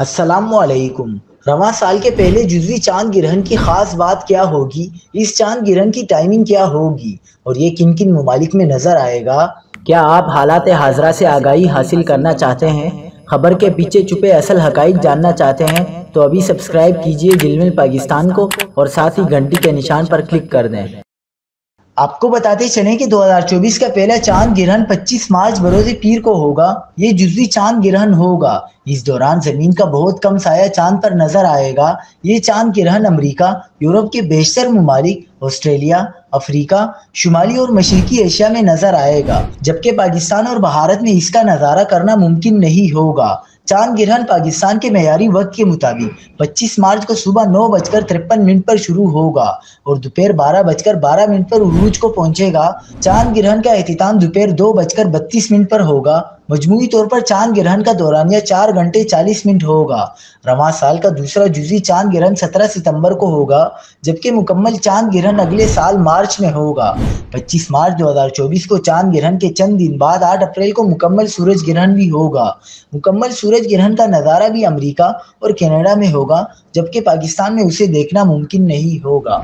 السلام علیکم۔ رواں سال کے پہلے جزوی چاند گرہن کی خاص بات کیا ہوگی؟ اس چاند گرہن کی ٹائمنگ کیا ہوگی اور یہ کن کن ممالک میں نظر آئے گا؟ کیا آپ حالات حاضرہ سے آگاہی حاصل کرنا چاہتے ہیں؟ خبر کے پیچھے چھپے اصل حقائق جاننا چاہتے ہیں تو ابھی سبسکرائب کیجئے جلمل پاکستان کو اور ساتھ ہی گھنٹی کے نشان پر کلک کر دیں۔ آپ کو بتاتے چلیں کہ 2024 کا پہلا چاند گرہن 25 مارچ بروز پیر کو ہوگا۔ یہ جزوی چاند گرہن ہوگا۔ اس دوران زمین کا بہت کم سایہ چاند پر نظر آئے گا۔ یہ چاند گرہن امریکہ، یورپ کے بیشتر ممالک، آسٹریلیا، افریقہ، شمالی اور مشرقی ایشیا میں نظر آئے گا، جبکہ پاکستان اور بھارت میں اس کا نظارہ کرنا ممکن نہیں ہوگا۔ چاند گرہن پاکستان کے معیاری وقت کے مطابق 25 مارچ کو صبح 9:53 پر شروع ہوگا اور دوپہر 12:12 پر عروج کو پہنچے گا۔ چاند گرہن کا اختتام دوپہر 2:32 پر ہوگا۔ مجموعی طور پر چاند گرہن کا دورانیہ 4 گھنٹے 40 منٹ ہوگا۔ رواں سال کا دوسرا جزوی چاند گرہن 17 ستمبر کو ہوگا، جبکہ مکمل چاند گرہن اگلے سال مارچ میں ہوگا۔ 25 مارچ 2024 کو چاند گرہن کے چند دن بعد 8 اپریل کو مکمل سورج گرہن بھی ہوگا۔ مکمل سورج گرہن کا نظارہ بھی امریکہ اور کینیڈا میں ہوگا، جبکہ پاکستان میں اسے دیکھنا ممکن نہیں ہوگا۔